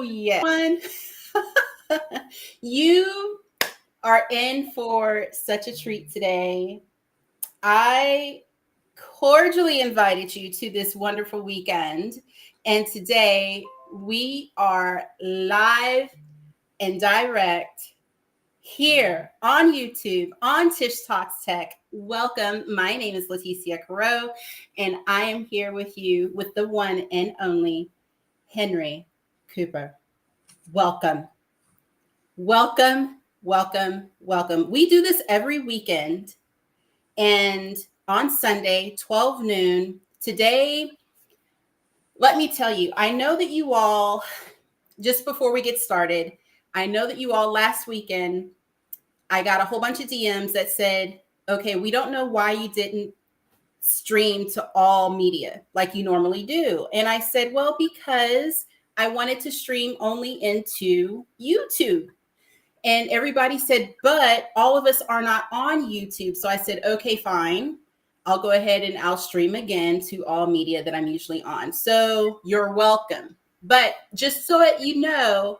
Oh, yeah. You are in for such a treat today. I cordially invited you to this wonderful weekend. And today we are live and direct here on YouTube, on Tish Talks Tech. Welcome. My name is Leticia Caro, and I am here with you with the one and only Henri Kuiper. Welcome. Welcome, welcome, welcome. We do this every weekend, and on Sunday, 12 noon. Today, let me tell you, I know that you all, just before we get started, I know that you all last weekend, I got a whole bunch of DMs that said, okay, we don't know why you didn't stream to all media like you normally do. And I said, well, because I wanted to stream only into YouTube. And everybody said, but all of us are not on YouTube. So I said, okay, fine. I'll go ahead and I'll stream again to all media that I'm usually on. So you're welcome. But just so that you know,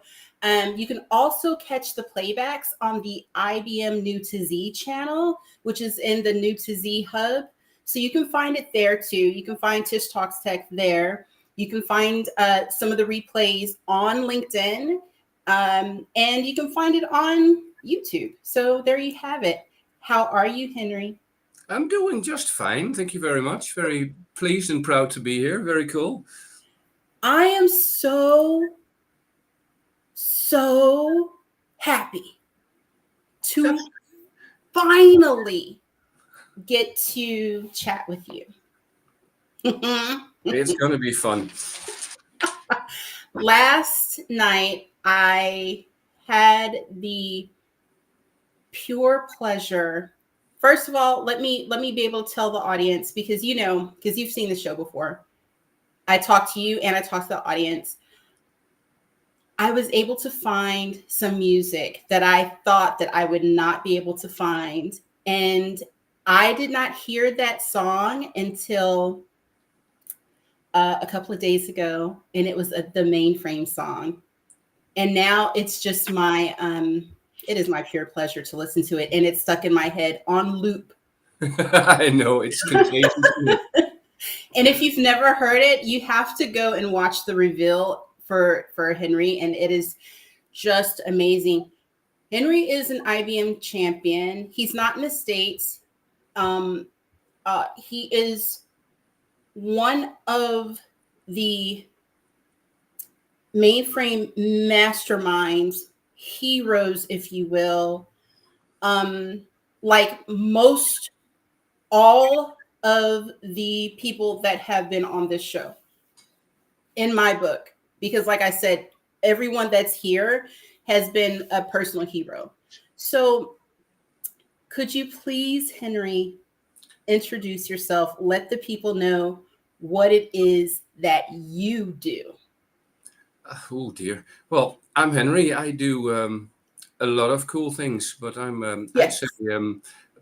you can also catch the playbacks on the IBM 𝗏𝗏𝘳 channel, which is in the 𝗏𝗏𝘳 hub. So you can find it there too. You can find Tish Talks Tech there. You can find some of the replays on LinkedIn. And you can find it on YouTube. So there you have it. How are you, Henri? I'm doing just fine. Thank you very much. Very pleased and proud to be here. Very cool. I am so happy to finally get to chat with you. It's going to be fun. Last night, I had the pure pleasure. First of all, let me be able to tell the audience, because because you've seen the show before. I talked to you and I talked to the audience. I was able to find some music that I thought that I would not be able to find. And I did not hear that song until a couple of days ago, and it was the Mainframe song. And now it's just it is my pure pleasure to listen to it. And it's stuck in my head on loop. I know, it's contagious. And if you've never heard it, you have to go and watch the reveal for Henri. And it is just amazing. Henri is an IBM champion. He's not in the States. He is one of the mainframe masterminds, heroes, if you will. Like most all of the people that have been on this show, in my book, because like I said, everyone that's here has been a personal hero. So could you please, Henri, introduce yourself? Let the people know what it is that you do. Oh dear. Well, I'm Henri. I do a lot of cool things, but I'm Yes. I'd say a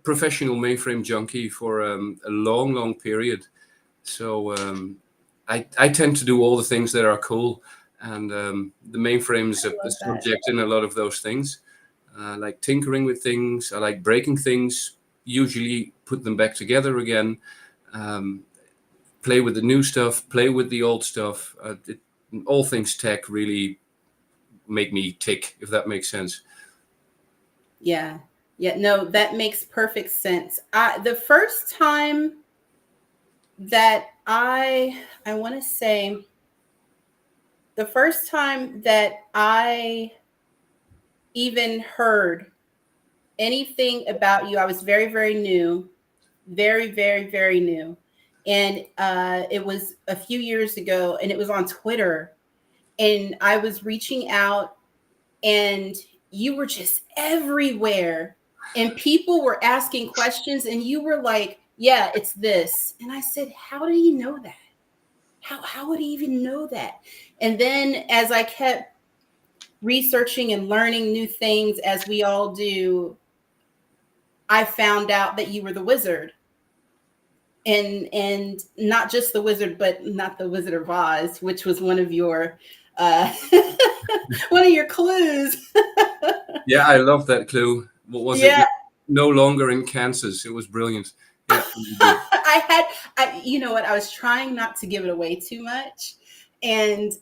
professional mainframe junkie for a long period. So I tend to do all the things that are cool, and the mainframe is the subject in a lot of those things. I like tinkering with things. I like breaking things, usually put them back together again. Play with the new stuff, play with the old stuff. All things tech really make me tick, if that makes sense. Yeah. No, that makes perfect sense. The first time that I want to say, the first time that I even heard anything about you, I was very new, very new. And it was a few years ago, and it was on Twitter. And I was reaching out, and you were just everywhere. And people were asking questions, and you were like, yeah, it's this. And I said, how did he know that? How would he even know that? And then as I kept researching and learning new things, as we all do, I found out that you were the wizard. And not just the wizard, but not the Wizard of Oz, which was one of your One of your clues. Yeah, I love that clue. What was Yeah. it? No longer in Kansas. It was brilliant. Yeah. You know what? I was trying not to give it away too much, and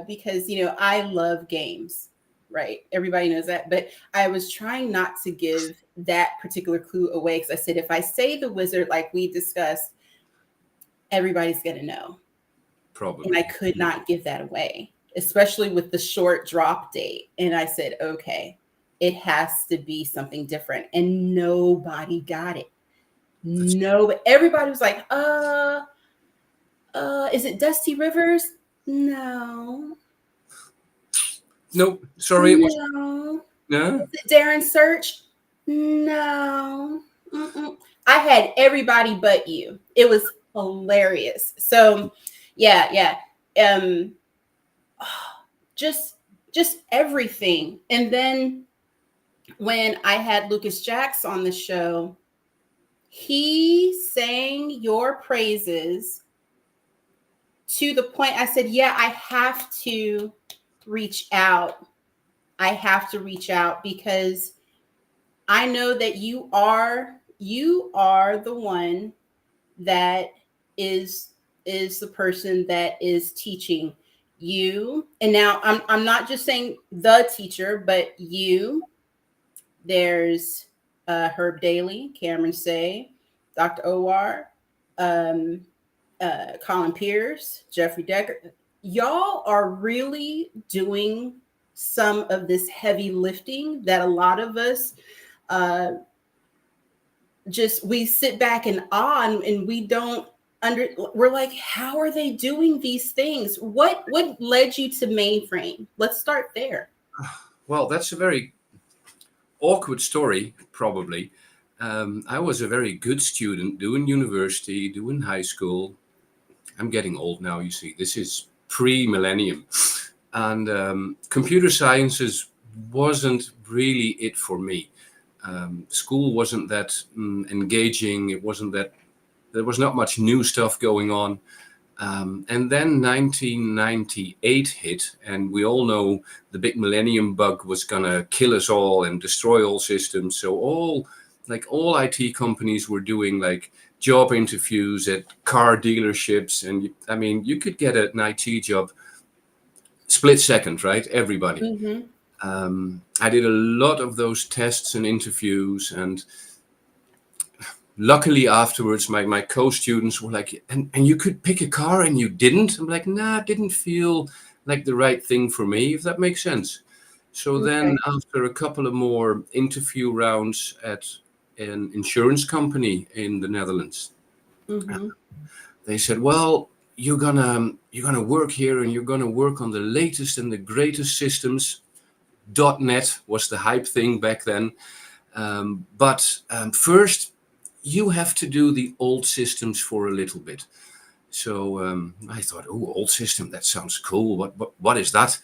because I love games, right? Everybody knows that, but I was trying not to give that particular clue away because I said if I say the wizard like we discussed, everybody's gonna know. Probably. And I could not give that away, especially with the short drop date. And I said, okay, it has to be something different, and nobody got it. No, everybody was like, is it Dusty Rivers? No. Nope. Sorry. No. It was. No. Is it Darren Search? No. Mm-mm. I had everybody but you. It was hilarious. So, yeah. Just everything. And then when I had Lucas Jacks on the show, he sang your praises to the point I said, yeah, I have to reach out. I have to reach out because I know that you are the one that is the person that is teaching you. And now I'm not just saying the teacher, but you. There's Herb Daly, Cameron Say, Dr. Owar, Colin Pierce, Jeffrey Decker. Y'all are really doing some of this heavy lifting that a lot of us we sit back in awe and we don't we're like, how are they doing these things? What led you to Mainframe? Let's start there. Well, that's a very awkward story, probably. I was a very good student doing university, doing high school. I'm getting old now, you see. This is pre-millennium. And computer sciences wasn't really it for me. School wasn't that engaging. It wasn't that, there was not much new stuff going on. And then 1998 hit, and we all know the big millennium bug was gonna kill us all and destroy all systems. So all IT companies were doing like job interviews at car dealerships, and I mean, you could get an IT job split second, right? Everybody. Mm-hmm. I did a lot of those tests and interviews, and luckily afterwards my co-students were like, and you could pick a car and you didn't? I'm like, nah, it didn't feel like the right thing for me, if that makes sense. So Okay. then after a couple of more interview rounds at an insurance company in the Netherlands, Mm-hmm. they said, well, you're gonna work here and you're gonna work on the latest and the greatest systems. .NET was the hype thing back then. But first, you have to do the old systems for a little bit. So I thought, oh, old system, that sounds cool. What is that?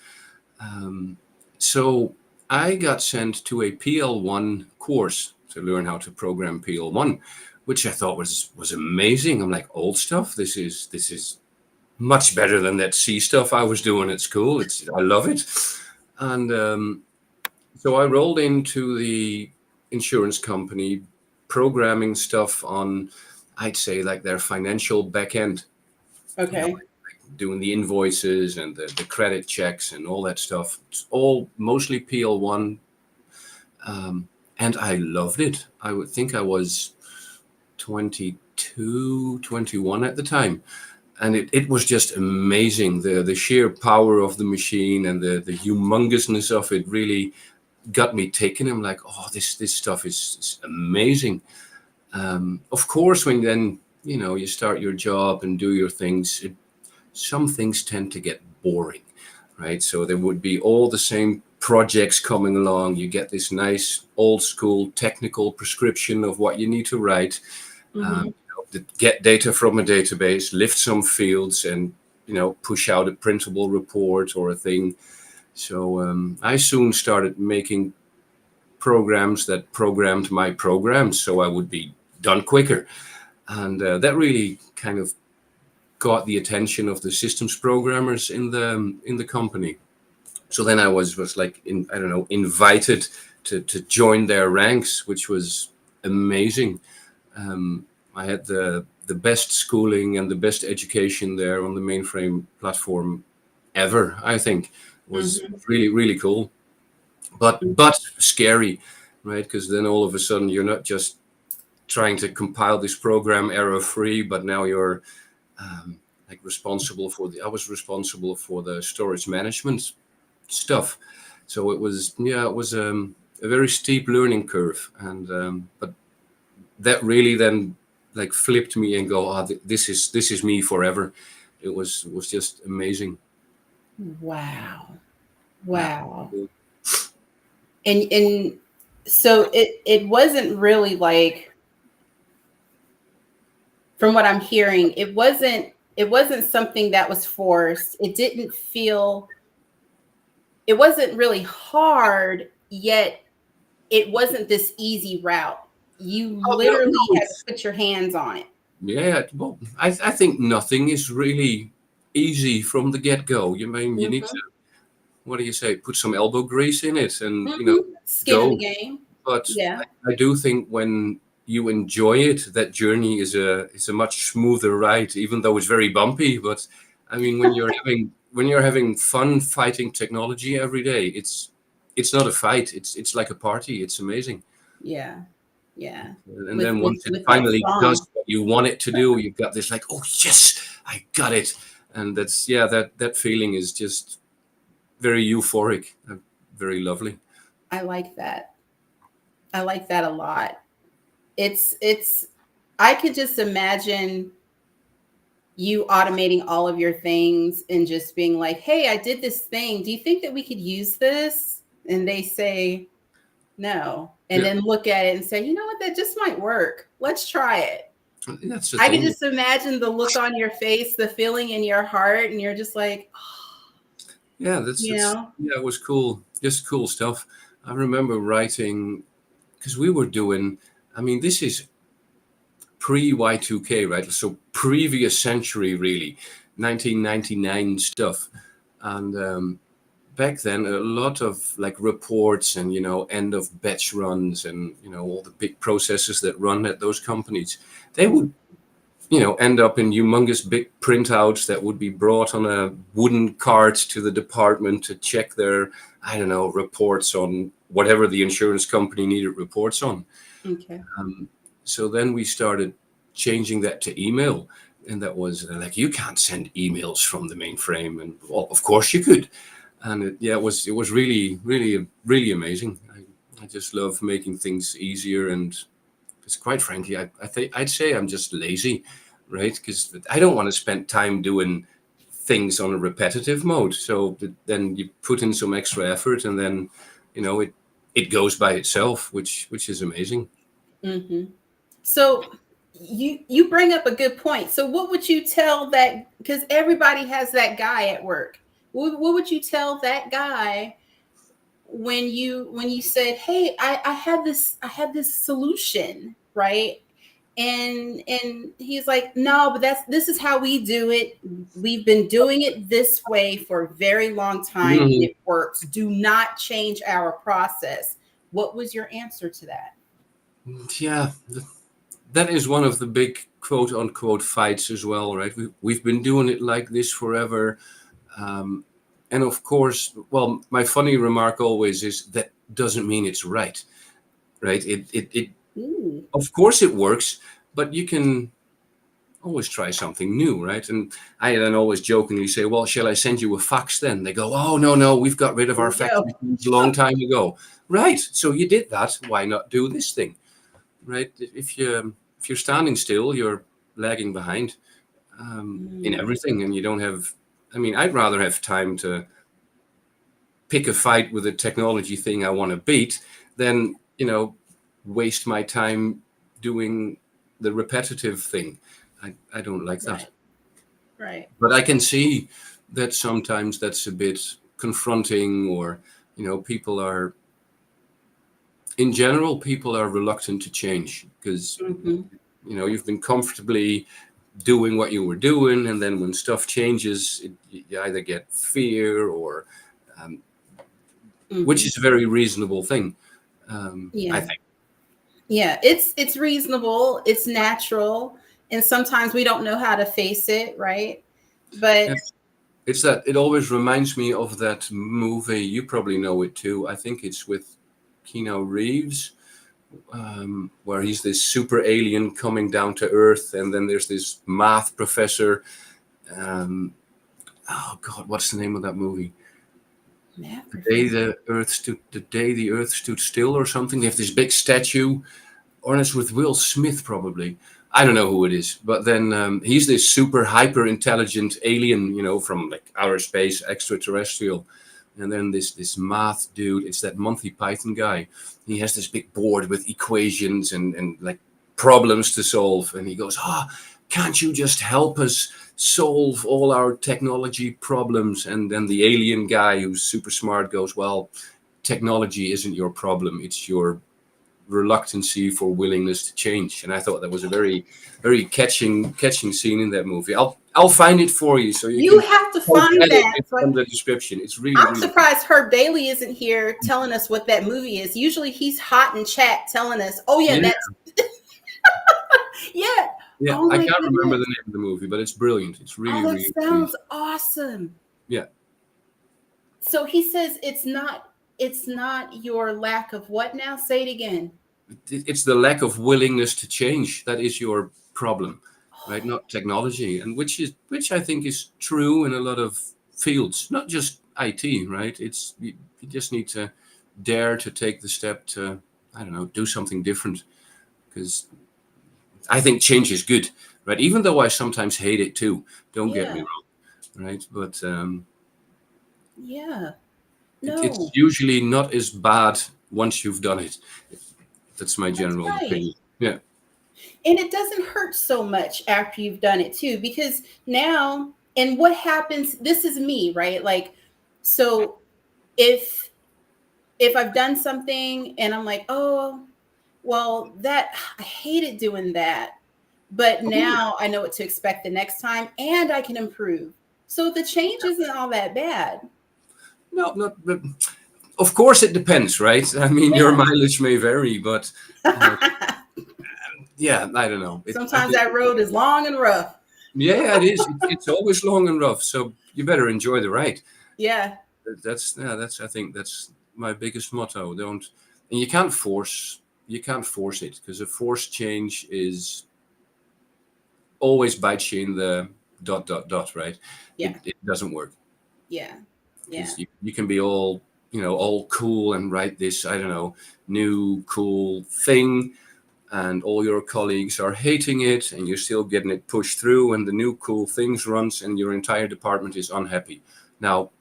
So I got sent to a PL1 course to learn how to program PL1, which I thought was amazing. I'm like, old stuff? This is much better than that C stuff I was doing at school. I love it. And so I rolled into the insurance company, programming stuff on, I'd say, like their financial back end. Okay. Like doing the invoices and the credit checks and all that stuff. It's all mostly PL1. And I loved it. I would think I was 22, 21 at the time. And it was just amazing. The sheer power of the machine and the humongousness of it really got me taken. I'm like, oh, this stuff is amazing. Of course, when then, you start your job and do your things, some things tend to get boring, right? So there would be all the same projects coming along. You get this nice old school technical prescription of what you need to write. Mm-hmm. Get data from a database, lift some fields, and push out a printable report or a thing. So I soon started making programs that programmed my programs, so I would be done quicker, and that really kind of got the attention of the systems programmers in the company. So then I was like, I don't know, invited to join their ranks, which was amazing. I had the best schooling and the best education there on the mainframe platform ever. I think was really, really cool, but scary, right? Because then all of a sudden you're not just trying to compile this program error-free, but now you're like responsible for I was responsible for the storage management stuff. So it was, yeah, it was a very steep learning curve, and but that really then like flipped me and go, oh, this is me forever. It was just amazing. Wow. And so it wasn't really like, from what I'm hearing, it wasn't something that was forced. It wasn't really hard, yet it wasn't this easy route. You literally had to put your hands on it. Yeah, well, I think nothing is really easy from the get-go. You mean you need to, what do you say, put some elbow grease in it and, you know, skin in the game. But yeah, I do think when you enjoy it, that journey is a much smoother ride, even though it's very bumpy. But I mean, when you're having fun fighting technology every day, it's not a fight. It's like a party. It's amazing. Yeah. And then once it finally does what you want it to do, you've got this like, oh yes, I got it. And that's, yeah, that feeling is just very euphoric, very lovely. I like that. I like that a lot. It's I could just imagine you automating all of your things and just being like, hey, I did this thing. Do you think that we could use this? And they say no. And then look at it and say, you know what, that just might work. Let's try it. I can just imagine the look on your face, the feeling in your heart, and you're just like, oh. Yeah, it was cool. Just cool stuff. I remember writing, because we were doing, I mean, this is pre-Y2K, right? So previous century, really, 1999 stuff. And back then, a lot of like reports and, you know, end of batch runs and, you know, all the big processes that run at those companies, they would, you know, end up in humongous big printouts that would be brought on a wooden cart to the department to check their, I don't know, reports on whatever the insurance company needed reports on. Okay. So then we started changing that to email. And that was like, you can't send emails from the mainframe. And well, of course you could. And it was really, really, really amazing. I just love making things easier. And because quite frankly, I'd say I'm just lazy, right? Because I don't want to spend time doing things on a repetitive mode. So then you put in some extra effort and then, you know, it goes by itself, which is amazing. So you bring up a good point. So what would you tell that, because everybody has that guy at work, what would you tell that guy when you said, hey, I had this solution, right? And he's like, no, but this is how we do it. We've been doing it this way for a very long time. And it works. Do not change our process. What was your answer to that? Yeah, that is one of the big quote unquote fights as well, right? We've been doing it like this forever. And of course, well, my funny remark always is that doesn't mean it's right? It of course it works, but you can always try something new, right? And I then always jokingly say, well, shall I send you a fax then? They go, oh, no, we've got rid of our fax a long time ago. Right, so you did that. Why not do this thing, right? If you're standing still, you're lagging behind in everything, and you don't have, I mean, I'd rather have time to pick a fight with a technology thing I want to beat than, you know, waste my time doing the repetitive thing. I don't like that. Right. But I can see that sometimes that's a bit confronting, or, you know, in general, people are reluctant to change because, you know, you've been comfortably doing what you were doing. And then when stuff changes, you either get fear or which is a very reasonable thing, Yeah. I think. Yeah, it's reasonable, it's natural, and sometimes we don't know how to face it, right? But It's that it always reminds me of that movie. You probably know it too. I think it's with Keanu Reeves, where he's this super alien coming down to Earth, and then there's this math professor. Oh God, what's the name of that movie? The day the Earth stood still, or something. They have this big statue, or it's with Will Smith probably. I don't know who it is, but then he's this super hyper intelligent alien, you know, from like outer space, extraterrestrial. And then this math dude, it's that Monty Python guy. He has this big board with equations and like problems to solve. And he goes, can't you just help us solve all our technology problems? And then the alien guy, who's super smart, goes, well, technology isn't your problem. It's your reluctancy for willingness to change. And I thought that was a very, very catching scene in that movie. I'll find it for you, so you have to find that from the description. It's really. I'm surprised 𝗪𝗡 isn't here telling us what that movie is. Usually he's hot in chat telling us, "Oh yeah, that's yeah." Yeah, oh, I can't remember the name of the movie, but it's brilliant. It's really, that really sounds brilliant. awesome. Yeah. So he says it's not your lack of what now? Say it again. It's the lack of willingness to change. That is your problem, right? Not technology, and which I think is true in a lot of fields, not just IT, right? It's you just need to dare to take the step to, I don't know, do something different, because I think change is good, right? Even though I sometimes hate it too. Don't get me wrong, right? But yeah, it's usually not as bad once you've done it. That's my general opinion. Yeah. And it doesn't hurt so much after you've done it too, because now, and what happens, this is me, right? Like, so if I've done something and I'm like, oh, well, I hated doing that, but now I know what to expect the next time and I can improve. So the change isn't all that bad. No, not. Of course, it depends, right? I mean, your mileage may vary, but yeah, I don't know. Sometimes that road is long and rough. Yeah, it is. It's always long and rough, so you better enjoy the ride. Yeah. That's I think that's my biggest motto. And you can't force it, because a forced change is always bites you in the ... right? Yeah. It doesn't work. Yeah. Yeah. You can be all, all cool and write this, I don't know, new cool thing, and all your colleagues are hating it, and you're still getting it pushed through, and the new cool things runs, and your entire department is unhappy. Now,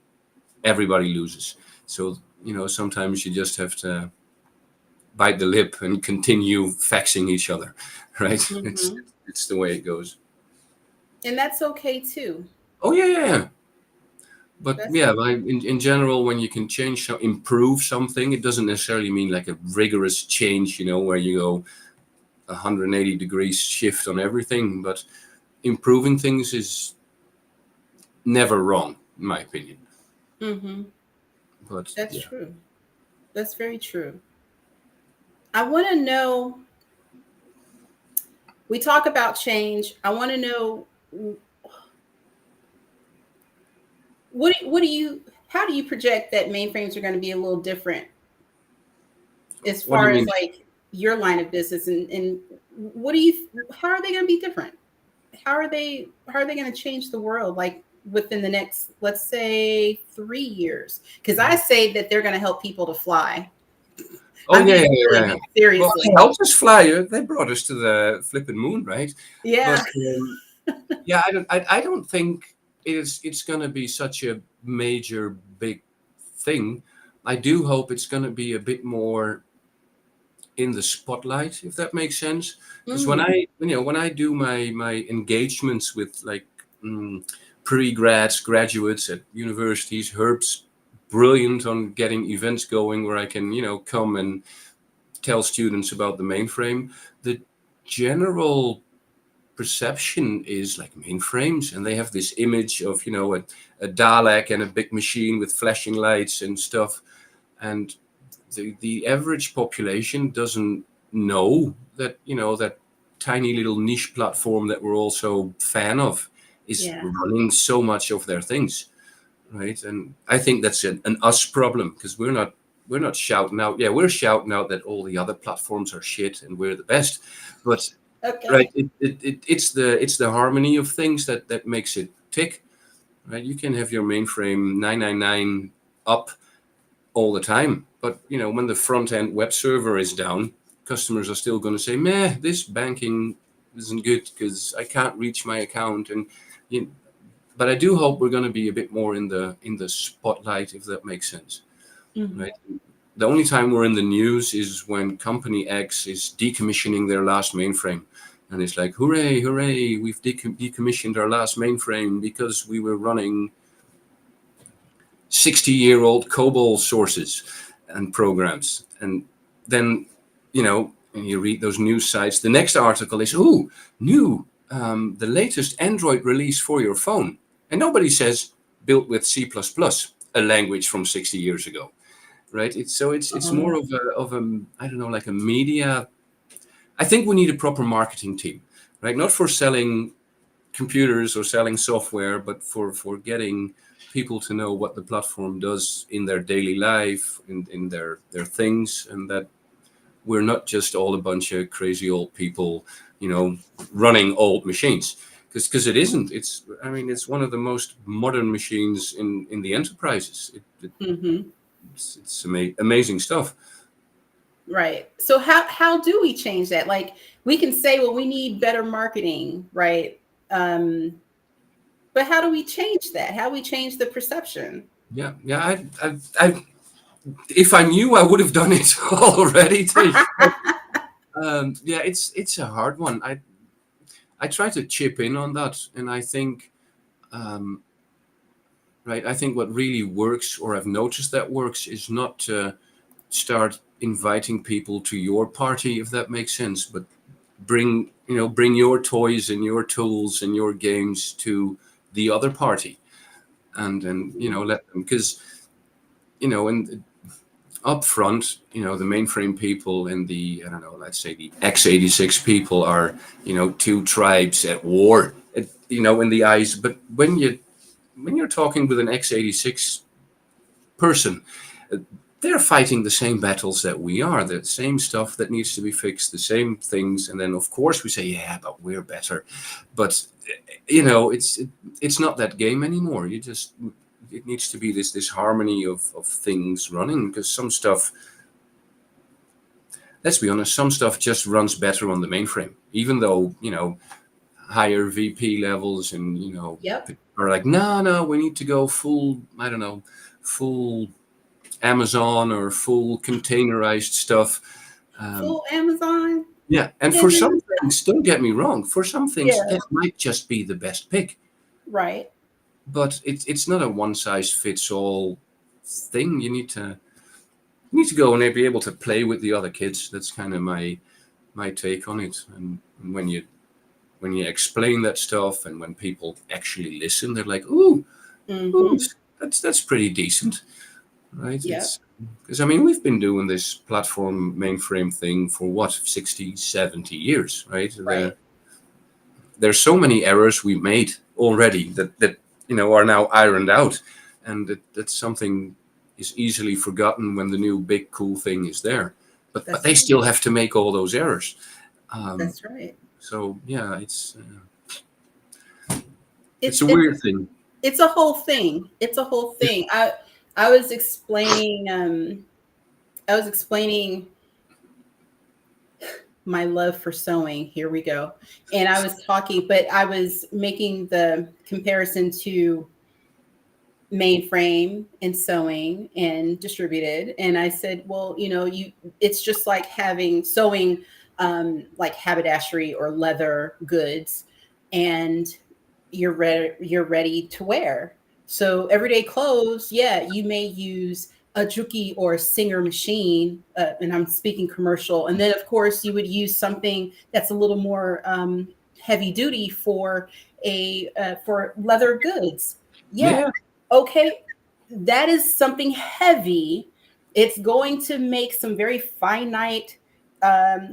everybody loses. So, sometimes you just have to bite the lip and continue faxing each other, right? Mm-hmm. It's the way it goes. And that's okay too. Oh, yeah. But in general, when you can improve something, it doesn't necessarily mean like a rigorous change, where you go 180 degrees shift on everything. But improving things is never wrong, in my opinion. Mm-hmm. But that's true. That's very true. I want to know, we talk about change. I want to know, how do you project that mainframes are going to be a little different as far as like your line of business, and how are they going to be different? How are they going to change the world, like within the next, let's say 3 years? Because I say that they're going to help people to fly. Oh, yeah. Seriously. Well, they helped us fly. They brought us to the flipping moon, right? Yeah. But, I don't think it's going to be such a major, big thing. I do hope it's going to be a bit more in the spotlight, if that makes sense. Because when I do my engagements with like pre-grads, graduates at universities, Herb's brilliant on getting events going where I can, come and tell students about the mainframe. The general perception is like mainframes, and they have this image of, a Dalek and a big machine with flashing lights and stuff. and the average population doesn't know that, that tiny little niche platform that we're also fan of is running so much of their things, right? And I think that's an us problem, because we're not shouting out. Yeah, we're shouting out that all the other platforms are shit and we're the best, but right, it's the harmony of things that makes it tick, right? You can have your mainframe 999 up all the time, but when the front end web server is down, customers are still going to say, meh, this banking isn't good because I can't reach my account. And but I do hope we're going to be a bit more in the spotlight, if that makes sense. Right? The only time we're in the news is when company X is decommissioning their last mainframe, and it's like, hooray, hooray, we've decommissioned our last mainframe because we were running 60-year-old COBOL sources and programs. And then, and you read those news sites, the next article is, new, the latest Android release for your phone. And nobody says built with C++, a language from 60 years ago, right? It's more of a I don't know, like a media. I think we need a proper marketing team, right? Not for selling computers or selling software, but for getting people to know what the platform does in their daily life, in their things, and that we're not just all a bunch of crazy old people, running old machines. Because it isn't. It's one of the most modern machines in the enterprises. It's amazing stuff. Right. So how do we change that? Like, we can say, well, we need better marketing, right? But how do we change that? How do we change the perception? Yeah. I if I knew, I would have done it already. Yeah, it's a hard one. I try to chip in on that, and I think, right, I think what really works, or I've noticed that works, is not to start inviting people to your party, if that makes sense, but bring your toys and your tools and your games to the other party, and let them, because and up front, the mainframe people and the, I don't know, let's say the x86 people are, two tribes at war, in the eyes. But when you're talking with an x86 person, they're fighting the same battles that we are, the same stuff that needs to be fixed, the same things. And then, of course, we say, yeah, but we're better. But, it's not that game anymore. It needs to be this harmony of things running, because some stuff, let's be honest, some stuff just runs better on the mainframe, even though, higher VP levels and, are like, no, we need to go full, I don't know, full Amazon or full containerized stuff. Full Amazon? Yeah. And for some things, don't get me wrong, for some things, that might just be the best pick. Right. But it's not a one-size-fits-all thing. You need to go and be able to play with the other kids. That's kind of my take on it. And when you explain that stuff, and when people actually listen, they're like, ooh, that's pretty decent, right? Yeah. Because we've been doing this platform mainframe thing for what, 60, 70 years, right? Right. There's so many errors we made already that are now ironed out, and that something is easily forgotten when the new big cool thing is there. But they still have to make all those errors. That's right. So yeah, it's a weird thing. It's a whole thing. It's a whole thing. I was explaining my love for sewing. Here we go. And I was making the comparison to mainframe and sewing and distributed. And I said, well, it's just like sewing like haberdashery or leather goods, and you're ready to wear. So everyday clothes, you may use a Juki or a Singer machine, and I'm speaking commercial. And then, of course, you would use something that's a little more heavy duty for leather goods. Yeah. Okay, that is something heavy It's going to make some very finite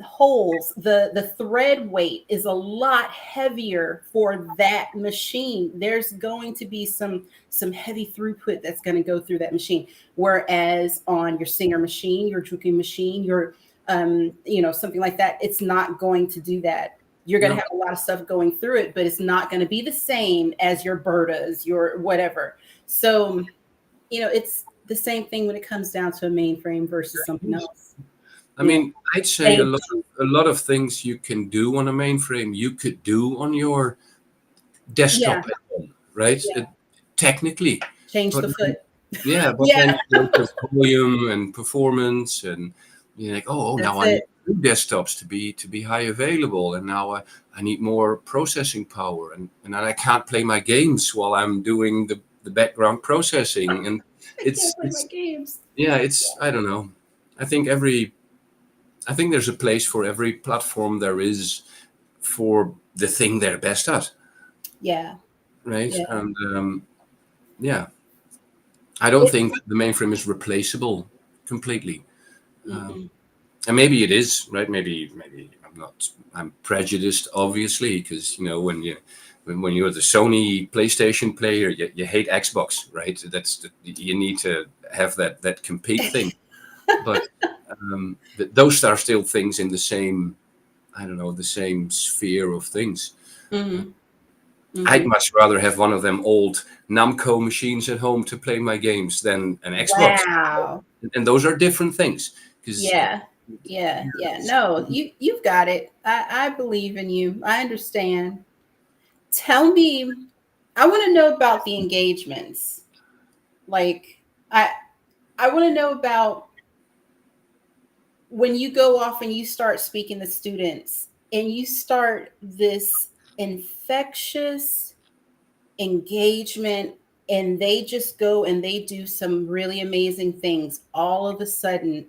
holes. The thread weight is a lot heavier for that machine. There's going to be some heavy throughput that's going to go through that machine. Whereas on your Singer machine, your junkie machine, your something like that, it's not going to do that. You're going to have a lot of stuff going through it, but it's not going to be the same as your 𝗏𝗏s, your whatever. So, it's the same thing when it comes down to a mainframe versus something else. I mean, I'd say a lot of things you can do on a mainframe, you could do on your desktop at home, right? Yeah. Technically. Change the foot. Yeah, but then there's volume and performance, and you're like, now I need new desktops to be high available, and now I need more processing power, and then I can't play my games while I'm doing the background processing, and it's I don't know. I think there's a place for every platform there is for the thing they're best at. Yeah. Right. Yeah. And I don't think the mainframe is replaceable completely. And maybe it is, right? Maybe I'm prejudiced, obviously, because when you're the Sony PlayStation player, you hate Xbox, right? You need to have that compete thing. But those are still things in the same, the same sphere of things. I'd much rather have one of them old Namco machines at home to play my games than an Xbox. Wow. And those are different things. Yeah. No, you've got it. I believe in you. I understand. Tell me, I want to know about the engagements. Like, I want to know about when you go off and you start speaking to students and you start this infectious engagement, and they just go and they do some really amazing things. All of a sudden,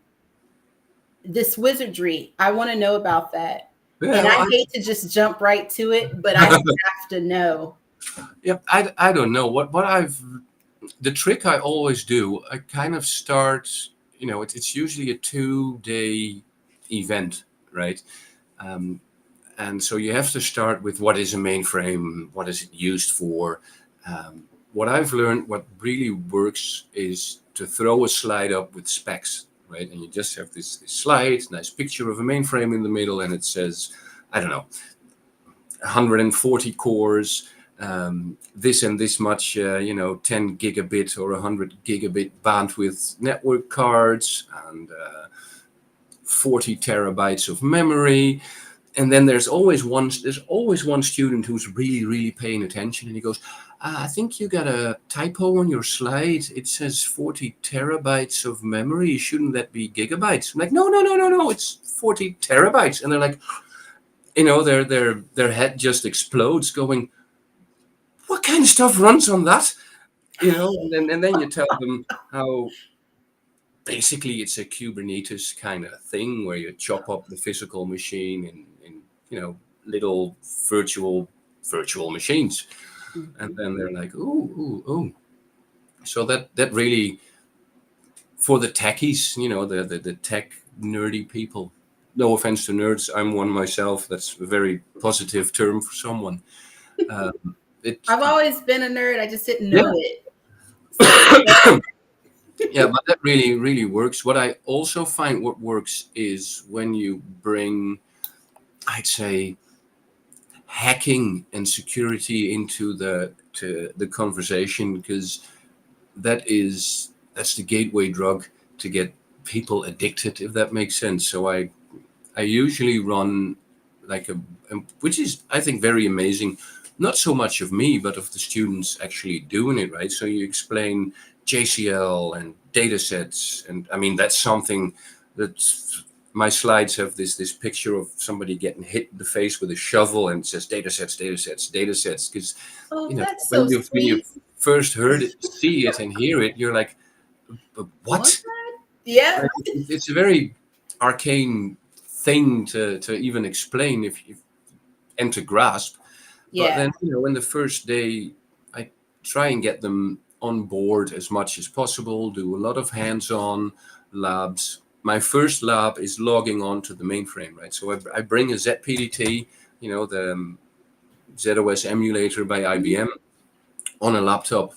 this wizardry, I want to know about that. Yeah, and I hate to just jump right to it, but I have to know. Yeah, I don't know the trick I always do. I kind of start, it's usually a 2-day event, right? And so you have to start with what is a mainframe, what is it used for. What I've learned, what really works is to throw a slide up with specs, right? And you just have this slide, nice picture of a mainframe in the middle, and it says, I don't know, 140 cores, this and this much, 10 gigabit or 100 gigabit bandwidth network cards, and 40 terabytes of memory. And then there's always one student who's really, really paying attention, and he goes, I think you got a typo on your slide. It says 40 terabytes of memory. Shouldn't that be gigabytes? I'm like, no, it's 40 terabytes. And they're like, their head just explodes, going, what kind of stuff runs on that? And then you tell them how basically it's a Kubernetes kind of thing where you chop up the physical machine in little virtual machines. And then they're like, ooh. So that really, for the techies, the tech nerdy people, no offense to nerds, I'm one myself. That's a very positive term for someone. I've always been a nerd. I just didn't know it. Yeah, but that really, really works. What I also find what works is when you bring, I'd say, hacking and security into the conversation, because that's the gateway drug to get people addicted, if that makes sense. So I usually run like which is, I think, very amazing. Not so much of me, but of the students actually doing it, right? So you explain JCL and data sets. And I mean, that's something that my slides have this picture of somebody getting hit in the face with a shovel, and it says data sets. Because when you first see it and hear it, you're like, what? Yeah. It's a very arcane thing to even explain and to grasp. Yeah. But then, in the first day, I try and get them on board as much as possible, do a lot of hands-on labs. My first lab is logging on to the mainframe, right? So I bring a ZPDT, the ZOS emulator by IBM on a laptop,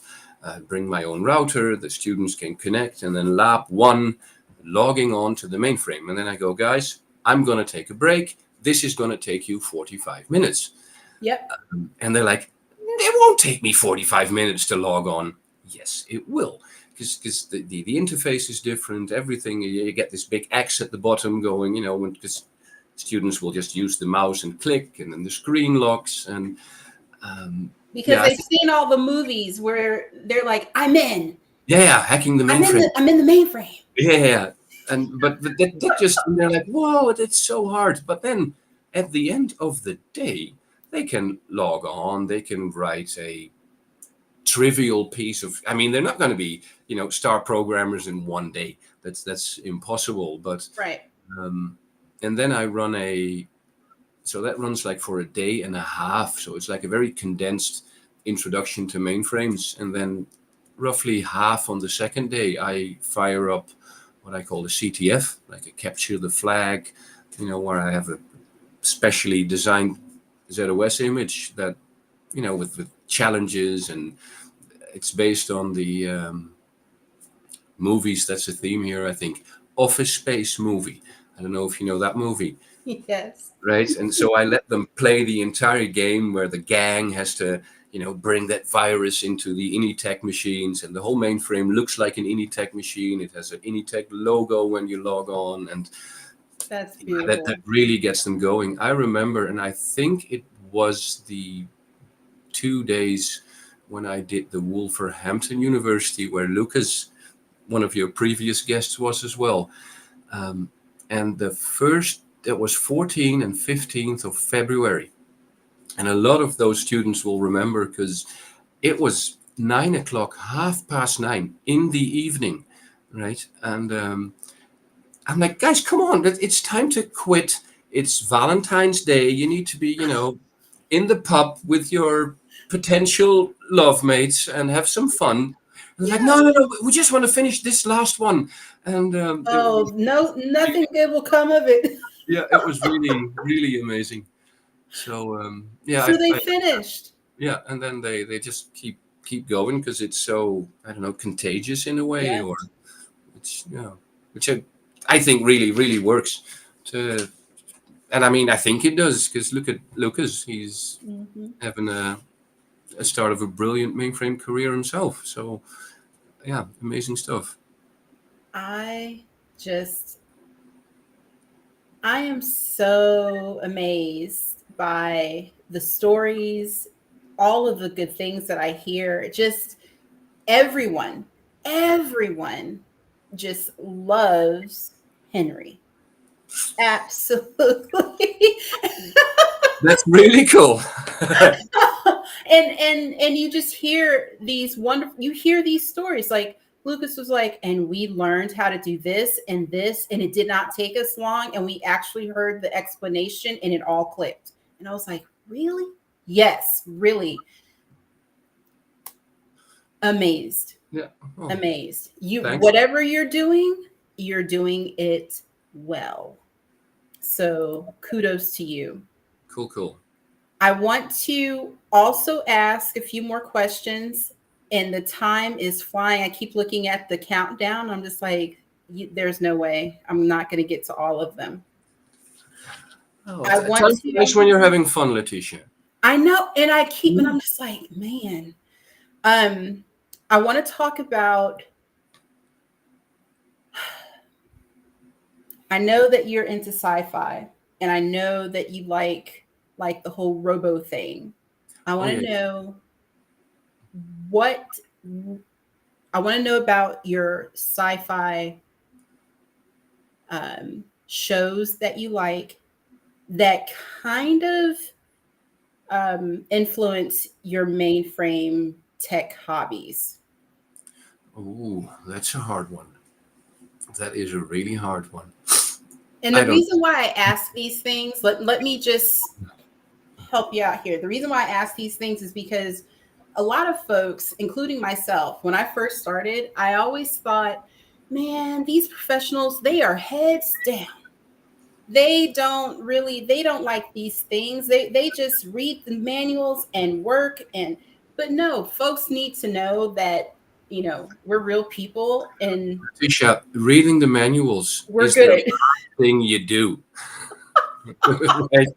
bring my own router, the students can connect, and then lab 1, logging on to the mainframe. And then I go, guys, I'm going to take a break. This is going to take you 45 minutes. Yep. And they're like, it won't take me 45 minutes to log on. Yes, it will. Because the interface is different, everything. You get this big X at the bottom going, because students will just use the mouse and click, and then the screen locks. And because they've seen all the movies where they're like, I'm in. Yeah, hacking the mainframe. I'm in the mainframe. Yeah. But that just, they're like, whoa, that's so hard. But then at the end of the day, they can log on, they can write a trivial piece of, they're not going to be, star programmers in one day. That's impossible. But right. And then I run so that runs like for a day and a half. So it's like a very condensed introduction to mainframes. And then roughly half on the second day, I fire up what I call a CTF, like a capture the flag, where I have a specially designed ZOS image that, with challenges, and it's based on the movies. That's a theme here, I think. Office Space movie. I don't know if you know that movie. Yes. Right. And so I let them play the entire game where the gang has to, bring that virus into the Initech machines, and the whole mainframe looks like an Initech machine. It has an Initech logo when you log on, and that's beautiful. That really gets them going. I remember, and I think it was the 2 days when I did the Wolverhampton University, where Lucas, one of your previous guests, was as well. And that was 14th and 15th of February. And a lot of those students will remember, because it was 9 o'clock, 9:30 in the evening, right? And I'm like, guys, come on, it's time to quit. It's Valentine's Day. You need to be, in the pub with your potential love mates and have some fun. And like, no, we just want to finish this last one. And nothing good will come of it. Yeah, it was really, really amazing. So So they finished. Yeah, and then they just keep going, because it's so, I don't know, contagious in a way, yes. Or it's which I think really, really works. And I think it does, because look at Lucas, he's having a start of a brilliant mainframe career himself. So yeah, amazing stuff. I am so amazed by the stories, all of the good things that I hear. Just everyone just loves Henry. Absolutely. That's really cool. and you just hear these these stories, like Lucas was like, and we learned how to do this, and it did not take us long, and we actually heard the explanation, and it all clicked. And I was like, really? Yes, really. Amazed. Yeah. Oh, amazed. Thanks. Whatever you're doing it well. So kudos to you. Cool. I want to also ask a few more questions, and the time is flying. I keep looking at the countdown. I'm just like, there's no way. I'm not going to get to all of them. I want to. That's when you're having fun, Letitia. I know, and and I'm just like, man. I want to talk about. I know that you're into sci-fi, and I know that you like the whole robo thing. I want to know about your sci-fi shows that you like that kind of influence your mainframe tech hobbies. Oh, that's a hard one. That is a really hard one. And the reason why I ask these things, let me just help you out here. The reason why I ask these things is because a lot of folks, including myself, when I first started, I always thought, man, these professionals, they are heads down. They don't like these things. They just read the manuals and work. But no, folks need to know that, you know, we're real people and Tisha, reading the manuals we're is good. the thing you do. Right?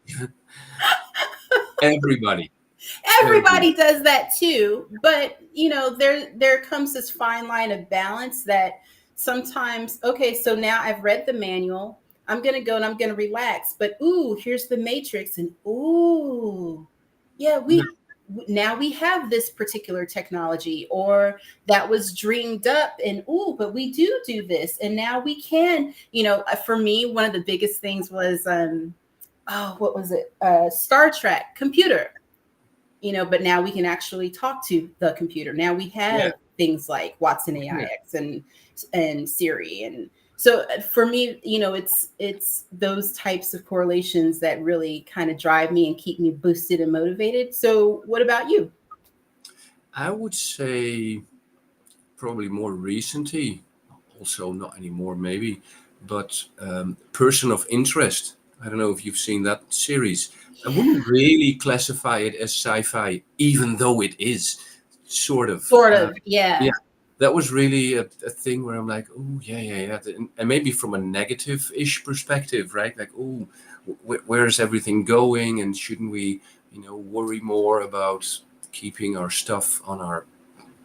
Everybody Does that too. But, you know, there comes this fine line of balance that sometimes, okay, so now I've read the manual. I'm going to go and I'm going to relax. But, ooh, here's the matrix. And, ooh, yeah, now we have this particular technology, or that was dreamed up. And, ooh, but we do this. And now we can, you know, for me, one of the biggest things was, what was it? Star Trek computer. You know, but now we can actually talk to the computer. Now we have things like Watson AIX and Siri. And so for me, you know, it's those types of correlations that really kind of drive me and keep me boosted and motivated. So what about you? I would say probably more recently, also not anymore maybe, but Person of Interest. I don't know if you've seen that series. I wouldn't really classify it as sci-fi, even though it is sort of. Yeah. That was really a thing where I'm like, oh, yeah. And maybe from a negative-ish perspective, right? Like, oh, where's everything going? And shouldn't we, you know, worry more about keeping our stuff on our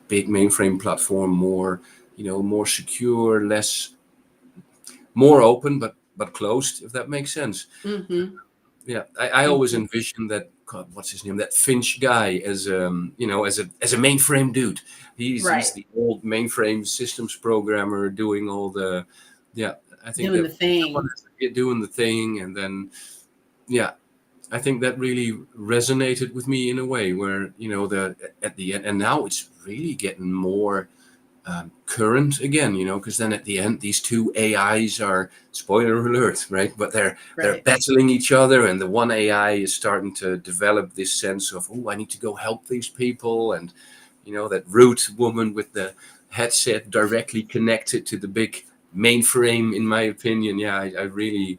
big mainframe platform more, you know, more secure, more open, but closed, if that makes sense. Mm-hmm. Yeah, I always envisioned that. God, what's his name? That Finch guy as you know, as a mainframe dude. He's the old mainframe systems programmer doing all the, I think doing the thing, doing the thing, and then I think that really resonated with me in a way where, you know, at the end, and now it's really getting more current again, you know, because then at the end, these two AIs are, spoiler alert, right? But they're battling each other, and the one AI is starting to develop this sense of, oh, I need to go help these people, and, you know, that rude woman with the headset directly connected to the big mainframe, in my opinion. Yeah, I really,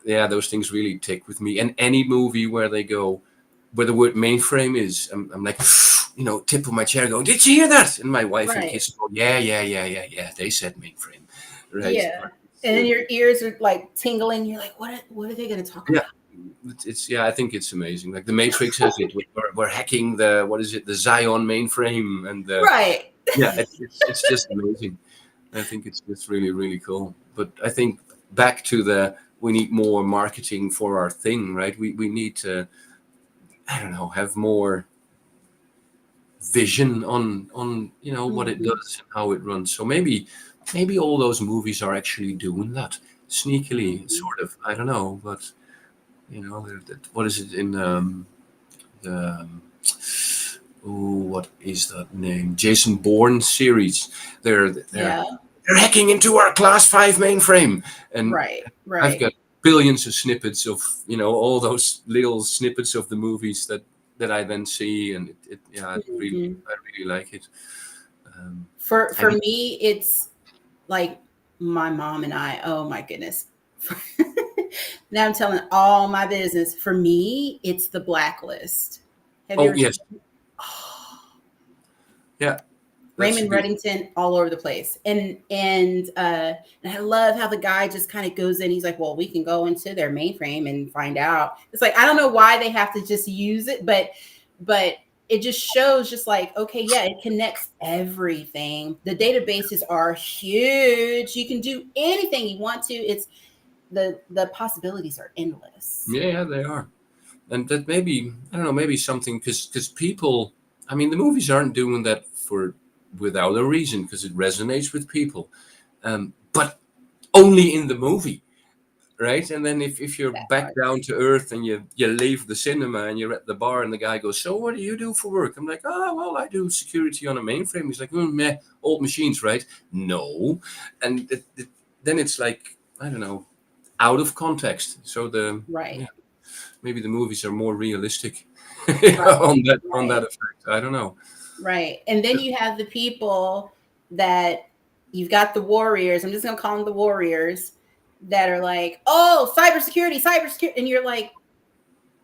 those things really tick with me. And any movie where they go, where the word mainframe is, I'm like, you know, tip of my chair going, did you hear that? And my wife and kids go, yeah, they said mainframe. Right. Yeah. And then your ears are like tingling. You're like, what are they going to talk about? It's I think it's amazing. Like the Matrix has it. We're hacking the Zion mainframe, and it's just amazing. I think it's just really, really cool. But I think back to we need more marketing for our thing, right? We need to, I don't know, have more vision on you know, what it does and how it runs. So maybe all those movies are actually doing that sneakily, sort of. I don't know, but you know, what is it in what is that name? Jason Bourne series. They're hacking into our class 5 mainframe, and I've got billions of snippets of, you know, all those little snippets of the movies that I then see, and I really like it. For me, it's like my mom and I. Oh my goodness! Now I'm telling all my business. For me, it's The Blacklist. Have you ever seen it? Yeah. Raymond Reddington all over the place. And I love how the guy just kind of goes in. He's like, well, we can go into their mainframe and find out. It's like, I don't know why they have to just use it, but it just shows just like, okay, yeah, it connects everything. The databases are huge. You can do anything you want to. It's the possibilities are endless. Yeah, they are. And that maybe, I don't know, maybe something, because people, I mean, the movies aren't doing that without a reason, because it resonates with people, but only in the movie, right? And then if you're back down to earth and you leave the cinema and you're at the bar and the guy goes, so what do you do for work? I'm like, oh, well, I do security on a mainframe. He's like, meh, old machines, right? No. And then it's like, I don't know, out of context. So maybe the movies are more realistic Right. on that effect. I don't know. Right. And then you have the people that you've got the warriors. I'm just going to call them the warriors that are like, oh, cybersecurity. And you're like,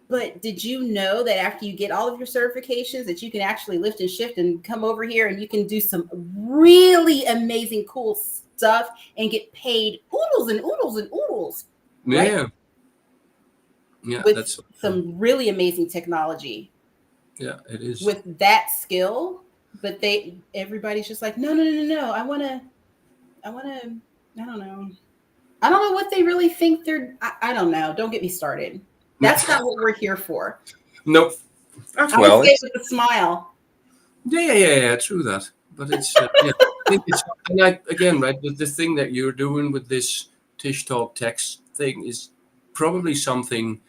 but did you know that after you get all of your certifications that you can actually lift and shift and come over here and you can do some really amazing, cool stuff and get paid oodles and oodles and oodles. Right? Yeah. Yeah. With That's some really amazing technology. Yeah, it is. With that skill, but everybody's just like, no. I want to, I don't know. I don't know what they really think I don't know. Don't get me started. That's not what we're here for. Nope. I would say with a smile. Yeah, true that. But it's, I think it's, again, right, the thing that you're doing with this Tish Talk text thing is probably something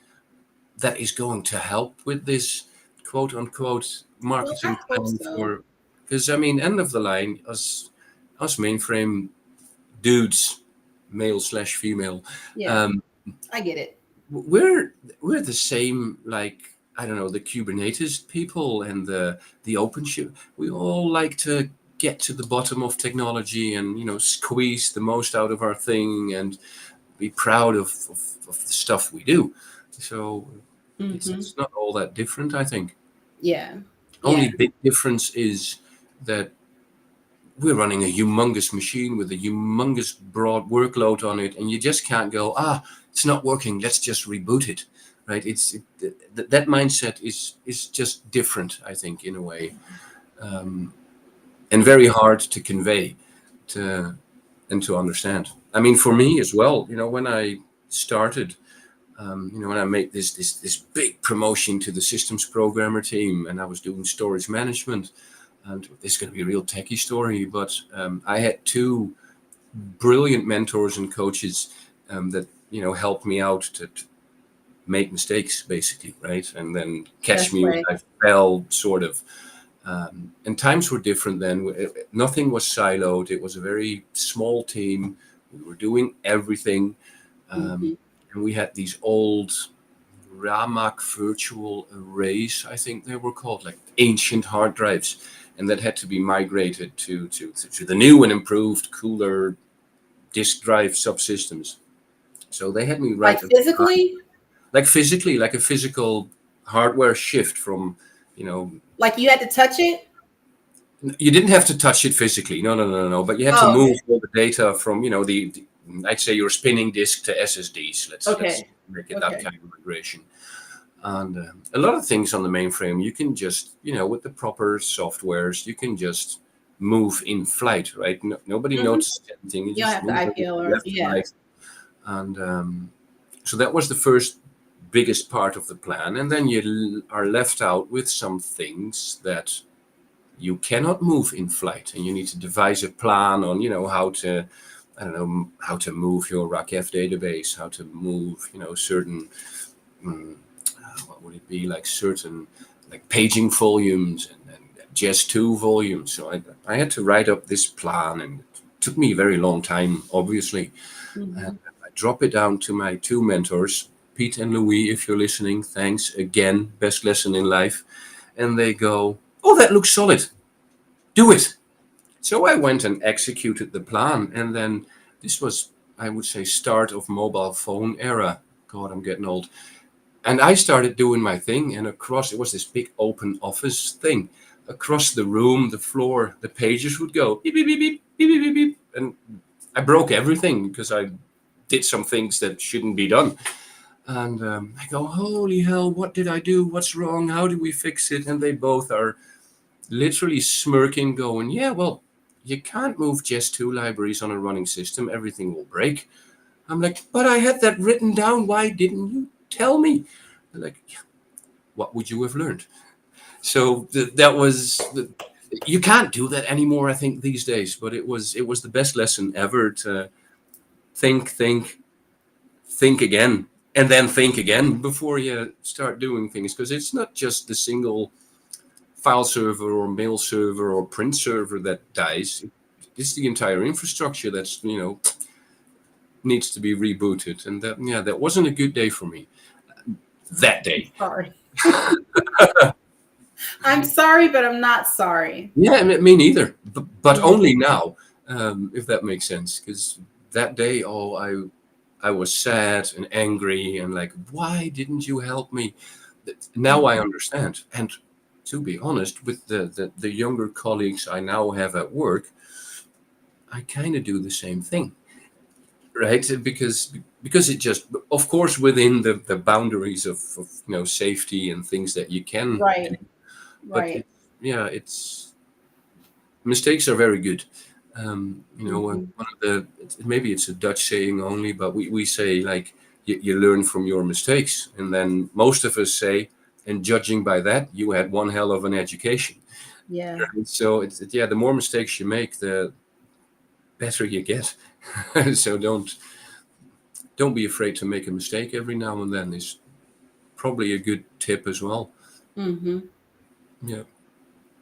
that is going to help with this quote unquote marketing plan for, because I mean, end of the line, us mainframe dudes, male/female. Yeah, I get it. We're the same, like, I don't know, the Kubernetes people and the OpenShift. We all like to get to the bottom of technology and, you know, squeeze the most out of our thing and be proud of the stuff we do. So it's not all that different, I think. Yeah. Only big difference is that we're running a humongous machine with a humongous broad workload on it, and you just can't go, it's not working, let's just reboot it, right? That mindset is just different, I think, in a way, and very hard to convey and to understand. I mean, for me as well, you know, when I started, you know, when I made this big promotion to the systems programmer team, and I was doing storage management, and this is going to be a real techie story, but I had two brilliant mentors and coaches that, you know, helped me out to make mistakes, basically, right? And then catch me when I fell, sort of. And times were different then. Nothing was siloed. It was a very small team. We were doing everything. And we had these old RAMAC virtual arrays, I think they were called, like ancient hard drives. And that had to be migrated to the new and improved, cooler disk drive subsystems. So they had me write... Like physically? Like physically, like a physical hardware shift from, you know... Like you had to touch it? You didn't have to touch it physically. No. But you had to move all the data from, you know, I'd say your spinning disk to SSDs. Let's make it that kind of migration. And a lot of things on the mainframe, you can just, you know, with the proper softwares, you can just move in flight, right? Nobody notices anything. You just have the IPL right. And so that was the first biggest part of the plan. And then you are left out with some things that you cannot move in flight. And you need to devise a plan on, you know, how to, I don't know, how to move your RACF database, how to move, you know, certain... what would it be, like certain, like paging volumes and JES2 volumes. So I had to write up this plan, and it took me a very long time, obviously. And I drop it down to my two mentors, Pete and Louis, if you're listening, thanks again, best lesson in life. And they go, oh, that looks solid, do it. So I went and executed the plan. And then this was, I would say, start of mobile phone era. God, I'm getting old. And I started doing my thing, and across, it was this big open office thing. Across the room, the floor, the pages would go beep, beep, beep, beep, beep, beep, beep, beep. And I broke everything because I did some things that shouldn't be done. And I go, holy hell, what did I do? What's wrong? How do we fix it? And they both are literally smirking, going, yeah, well, you can't move JES2 libraries on a running system. Everything will break. I'm like, but I had that written down. Why didn't you tell me? They're like, yeah, what would you have learned? So that was, you can't do that anymore, I think, these days. But it was the best lesson ever, to think again, and then think again before you start doing things. Because it's not just the single file server or mail server or print server that dies. It's the entire infrastructure that's, you know, needs to be rebooted. And that wasn't a good day for me. that day. Sorry. I'm sorry, but I'm not sorry. Yeah, me neither. But only now, if that makes sense. Because that day, I was sad and angry and like, why didn't you help me? Now I understand. And to be honest, with the younger colleagues I now have at work, I kind of do the same thing, right? Because it just, of course, within the boundaries of safety and things that you can do. But it's mistakes are very good. One of the, maybe it's a Dutch saying only, but we say like you learn from your mistakes, and then most of us say, and judging by that, you had one hell of an education. Yeah. Right? So the more mistakes you make, the better you get. So don't be afraid to make a mistake every now and then. Is probably a good tip as well. Yeah.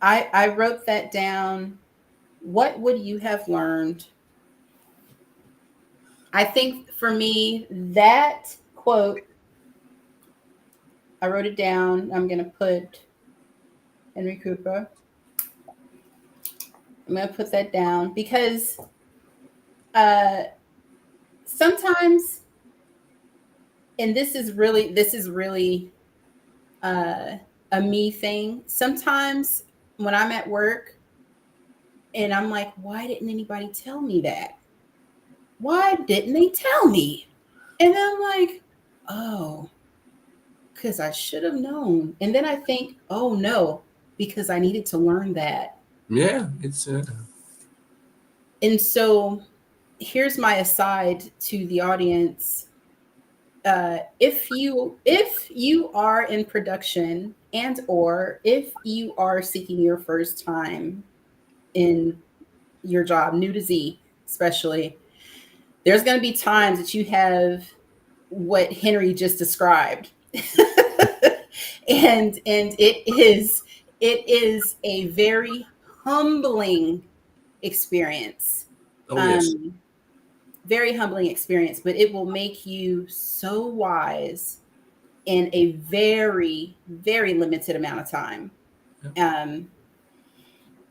I wrote that down. What would you have learned? I think for me, that quote, I wrote it down. I'm going to put Henri Kuiper. I'm going to put that down because sometimes, and this is really a me thing. Sometimes when I'm at work and I'm like, why didn't anybody tell me that? Why didn't they tell me? And then I'm like, oh, because I should have known. And then I think, oh no, because I needed to learn that. Yeah, it's. And so here's my aside to the audience. If you are in production or if you are seeking your first time in your job, new to Z especially, there's going to be times that you have what Henry just described. and it is a very humbling experience. Oh, yes. Very humbling experience, but it will make you so wise in a very, very limited amount of time.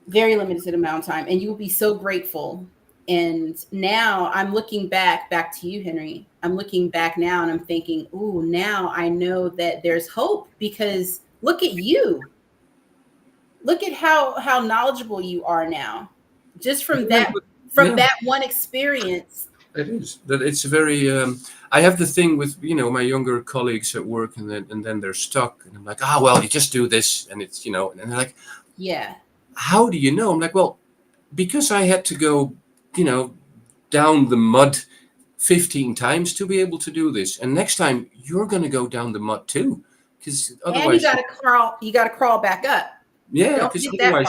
Very limited amount of time. And you will be so grateful. And now I'm looking back to you, Henry. I'm looking back now and I'm thinking, ooh, now I know that there's hope, because look at you. Look at how knowledgeable you are now. Just from that one experience. It is. That it's very. I have the thing with my younger colleagues at work, and then they're stuck, and I'm like, well, you just do this, and it's and they're like, yeah. How do you know? I'm like, well, because I had to go, down the mud 15 times to be able to do this, and next time you're going to go down the mud too, because otherwise and you got to crawl back up. Yeah, because otherwise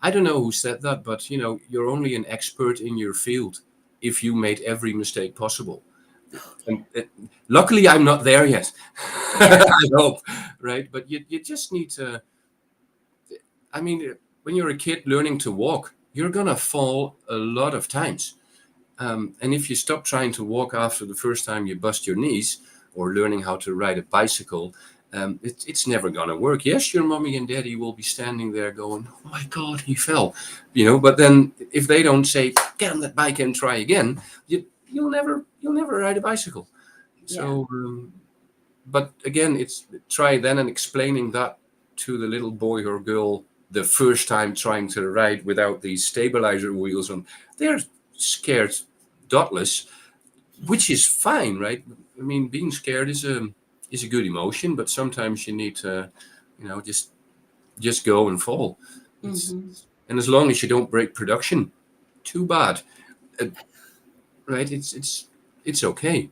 I don't know who said that, but you're only an expert in your field if you made every mistake possible. And luckily, I'm not there yet. Yeah. I hope, right? But you just need to. I mean, when you're a kid learning to walk, you're gonna fall a lot of times, and if you stop trying to walk after the first time you bust your knees, or learning how to ride a bicycle, it's never gonna work. Yes, your mommy and daddy will be standing there going, "Oh my God, he fell," But then if they don't say, "Get on that bike and try again," you'll never ride a bicycle. Yeah. So, but again, it's try then and explaining that to the little boy or girl the first time trying to ride without these stabilizer wheels on. They're scared dotless, which is fine, right? I mean, being scared is a good emotion, but sometimes you need to, just go and fall. And as long as you don't break production, too bad, right? It's okay,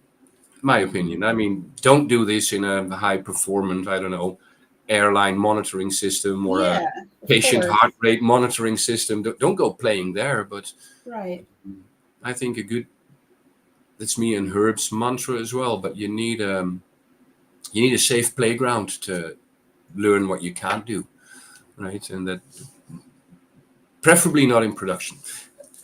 my opinion. I mean, don't do this in a high performance, I don't know, airline monitoring system or a patient heart rate monitoring system. Don't go playing there. But right, I think that's me and Herb's mantra as well. But you need a safe playground to learn what you can't do, right? And that preferably not in production.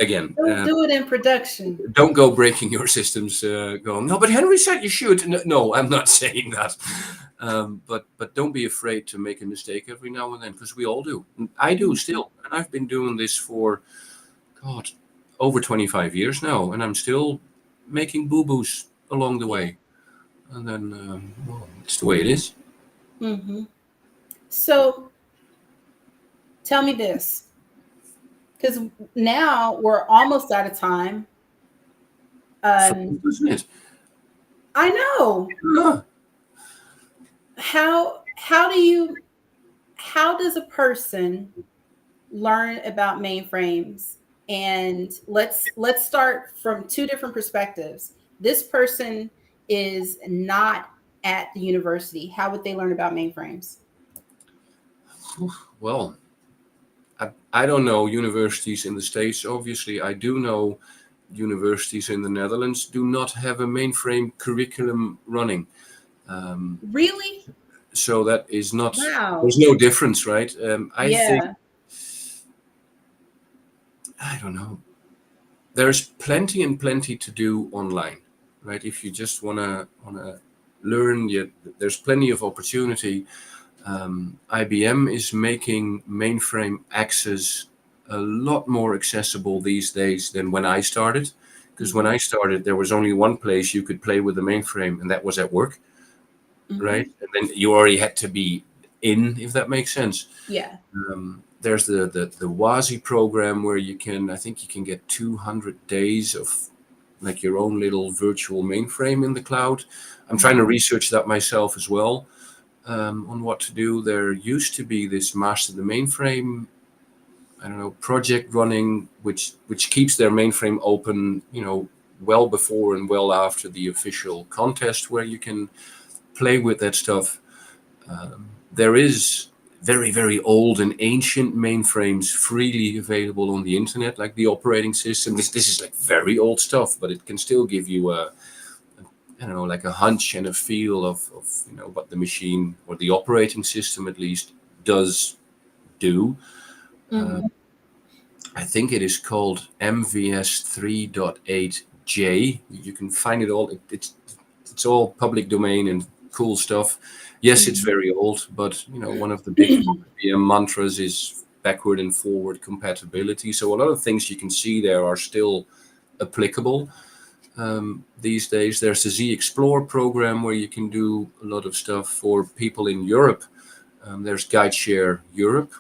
Again, don't do it in production. Don't go breaking your systems. Going, no, but Henry said you should. No, I'm not saying that. But don't be afraid to make a mistake every now and then, because we all do. I do still, and I've been doing this for, God, over 25 years now, and I'm still making boo-boos along the way. And then, well, it's the way it is. Mm-hmm. So tell me this, because now we're almost out of time. Isn't it? I know. Yeah. How does a person learn about mainframes? And let's start from two different perspectives. This person is not at the university. How would they learn about mainframes? Well, I don't know universities in the States. Obviously, I do know universities in the Netherlands do not have a mainframe curriculum running. Really? So that is not, Wow. there's no difference, right? I think, Yeah. I don't know. There's plenty and plenty to do online, right? If you just wanna learn, there's plenty of opportunity. IBM is making mainframe access a lot more accessible these days than when I started. Because when I started, there was only one place you could play with the mainframe, and that was at work, right? And then you already had to be in, if that makes sense. Yeah. There's the 𝗏𝗏𝘓 program where I think you can get 200 days of like your own little virtual mainframe in the cloud. I'm trying to research that myself as well. On what to do. There used to be this Master the Mainframe, I don't know, project running, which keeps their mainframe open, well before and well after the official contest where you can play with that stuff. There is very, very old and ancient mainframes freely available on the internet, like the operating system. This is like very old stuff, but it can still give you like a hunch and a feel of what the machine or the operating system at least does do. I think it is called MVS 3.8J. You can find it all. It's all public domain and cool stuff. Yes, it's very old, but one of the big mantras is backward and forward compatibility. So a lot of things you can see there are still applicable. These days, there's the 𝗪𝗍𝗓 program where you can do a lot of stuff for people in Europe. There's GuideShare Europe.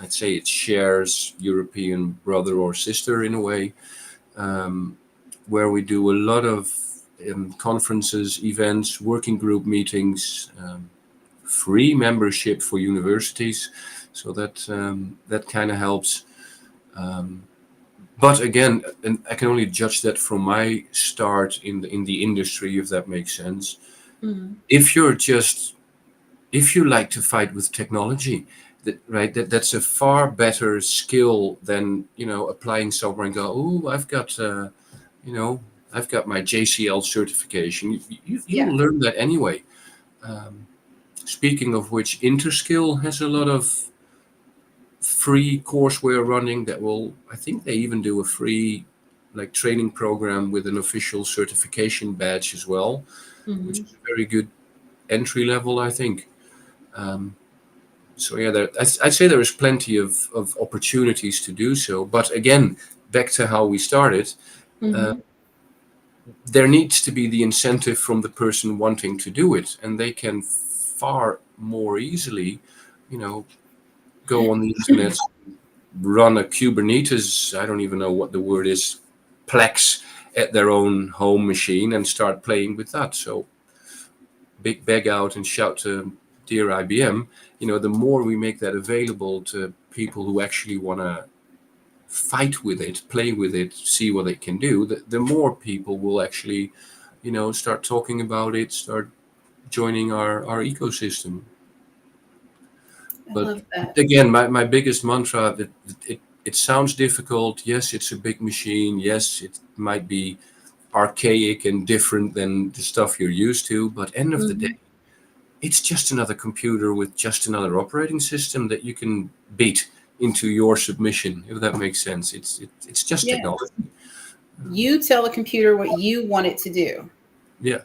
I'd say it shares European brother or sister in a way, where we do a lot of conferences, events, working group meetings, free membership for universities. So that kind of helps. But again, and I can only judge that from my start in the industry, if that makes sense. If you like to fight with technology, that's a far better skill than applying somewhere and go, oh, I've got my JCL certification. You'll learn that anyway. Speaking of which, Interskill has a lot of free courseware running that I think they even do a free training program with an official certification badge as well, which is a very good entry level, I think. So yeah, I'd say there is plenty of opportunities to do so. But again, back to how we started, there needs to be the incentive from the person wanting to do it, and they can far more easily, go on the internet, run a Kubernetes, I don't even know what the word is, Plex at their own home machine and start playing with that. So big beg out and shout to dear IBM, the more we make that available to people who actually want to fight with it, play with it, see what it can do, the more people will actually, start talking about it, start joining our ecosystem. But again, my biggest mantra, it sounds difficult. Yes, it's a big machine. Yes, it might be archaic and different than the stuff you're used to. But end of the day, it's just another computer with just another operating system that you can beat into your submission, if that makes sense. It's just technology. You tell the computer what you want it to do. Yeah.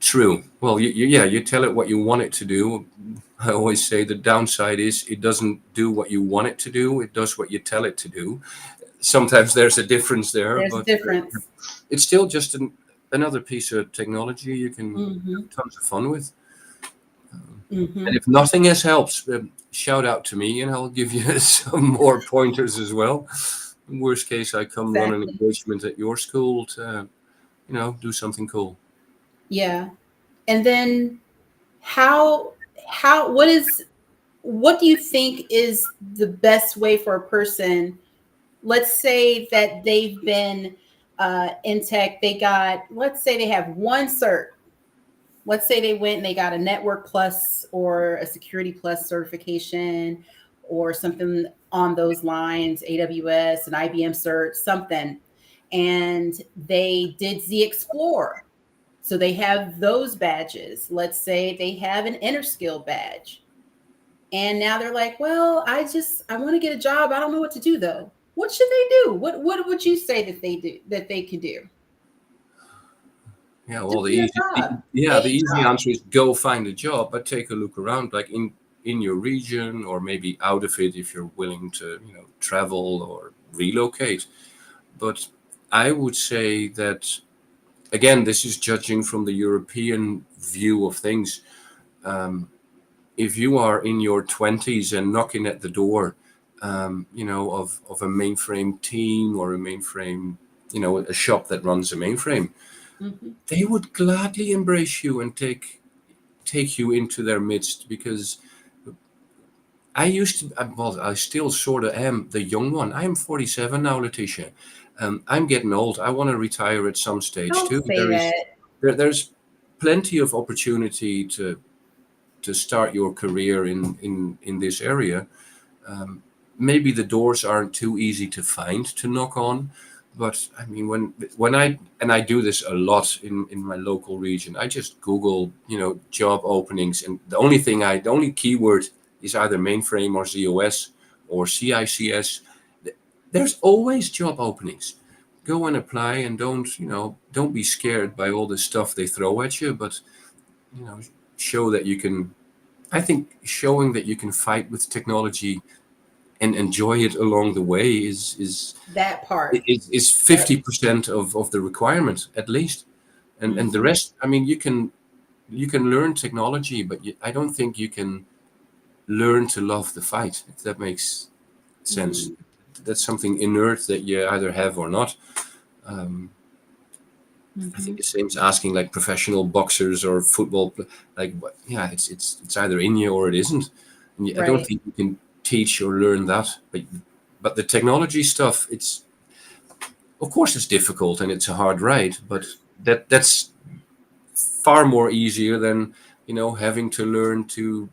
True. Well, you tell it what you want it to do. I always say the downside is it doesn't do what you want it to do. It does what you tell it to do. Sometimes there's a difference there, There's a but difference. it's still just another piece of technology you can have tons of fun with. And if nothing else helps, shout out to me and I'll give you some more pointers as well. In worst case, I come run an engagement at your school to, do something cool. Yeah. And then what do you think is the best way for a person? Let's say that they've been in tech, let's say they have one cert. Let's say they went and they got a Network Plus or a Security Plus certification or something on those lines, AWS, an IBM cert, something. And they did 𝗔𝗍𝗎. So they have those badges. Let's say they have an InterSkill badge. And now they're like, well, I want to get a job. I don't know what to do though. What should they do? What would you say that they can do? Yeah, well, the easy answer is go find a job, but take a look around, like in your region, or maybe out of it if you're willing to, travel or relocate. But I would say that, again, this is judging from the European view of things. If you are in your 20s and knocking at the door, of a mainframe team or a mainframe, a shop that runs a mainframe, they would gladly embrace you and take you into their midst, because I still sort of am the young one. I'm 47 now, Letitia. I'm getting old. I want to retire at some stage too. There's plenty of opportunity to start your career in this area. Maybe the doors aren't too easy to find to knock on. But I mean, when I do this a lot in my local region, I just Google, job openings, and the only keyword is either mainframe or ZOS or CICS. There's always job openings. Go and apply, and don't be scared by all the stuff they throw at you, but show that you can. I think showing that you can fight with technology and enjoy it along the way is that part is 50% of the requirement at least, and the rest. I mean, you can learn technology, but I don't think you can learn to love the fight, if that makes sense. That's something inert that you either have or not. I think the same as asking like professional boxers or football, it's either in you or it isn't. And I don't think you can teach or learn that, but the technology stuff, of course it's difficult and it's a hard ride, but that's far more easier than having to learn to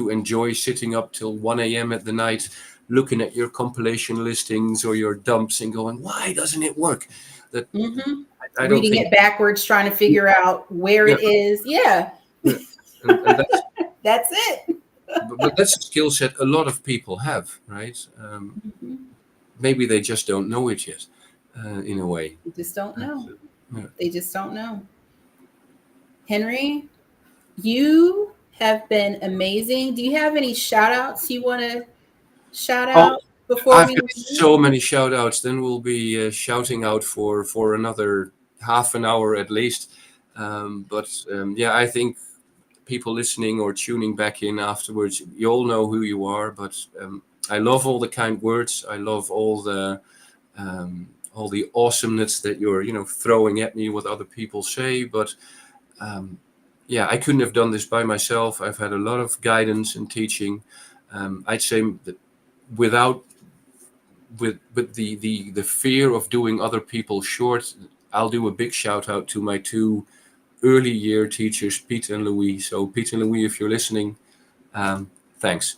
enjoy sitting up till 1 a.m. at the night looking at your compilation listings or your dumps and going, why doesn't it work? That I don't reading think, it backwards, trying to figure out where it is. And that's it. But that's a skill set a lot of people have, right? Maybe they just don't know it yet, in a way. They just don't know. They just don't know. Henry, you have been amazing. Do you have any shout outs you want to shout out before I've we got so many shout outs. Then we'll be shouting out for another half an hour at least. I think people listening or tuning back in afterwards, you all know who you are, but I love all the kind words. I love all the awesomeness that you're throwing at me, what other people say. But I couldn't have done this by myself. I've had a lot of guidance and teaching. I'd say that with the fear of doing other people short, I'll do a big shout out to my two early year teachers, Pete and Louis. So Pete and Louis, if you're listening, thanks.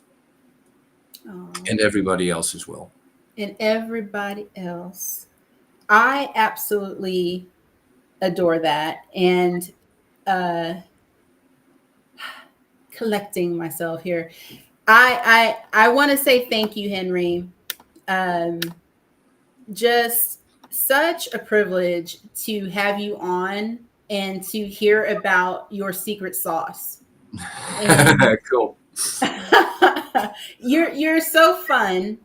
And everybody else as well. And everybody else. I absolutely adore that. And collecting myself here. I want to say thank you, Henry. Just such a privilege to have you on and to hear about your secret sauce. And Cool. you're so fun,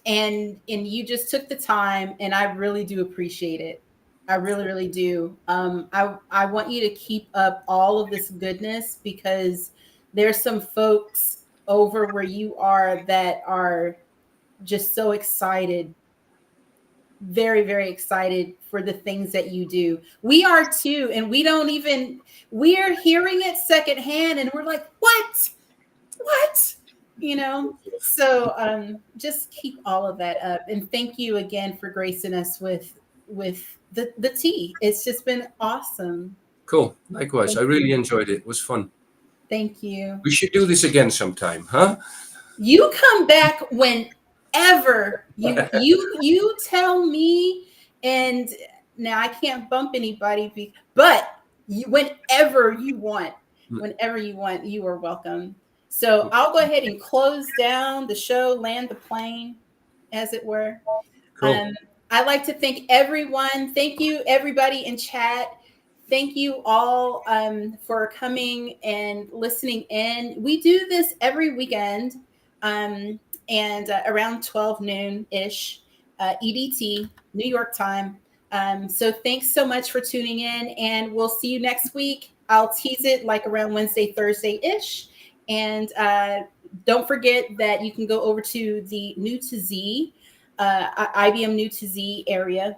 and you just took the time, and I really do appreciate it. I really, really do. I want you to keep up all of this goodness, because there's some folks over where you are that are just so excited, very, very excited for the things that you do. We are too, and we're hearing it secondhand, and we're like, what? You know? So just keep all of that up. And thank you again for gracing us with the tea. It's just been awesome. Cool. Likewise. I really enjoyed it. It was fun. Thank you. We should do this again sometime, huh? You come back whenever you tell me. And now I can't bump anybody, but whenever you want, you are welcome. So I'll go ahead and close down the show, land the plane, as it were. Cool. I'd like to thank everyone. Thank you, everybody in chat. Thank you all for coming and listening in. We do this every weekend, and around 12 noon-ish, EDT, New York time. So thanks so much for tuning in, and we'll see you next week. I'll tease it like around Wednesday, Thursday-ish. And don't forget that you can go over to the 𝗏𝗏𝗍, IBM 𝗏𝗏𝗍 area,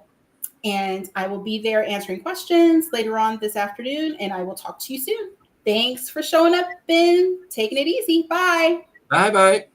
and I will be there answering questions later on this afternoon, and I will talk to you soon. Thanks for showing up and taking it easy. Bye. Bye-bye.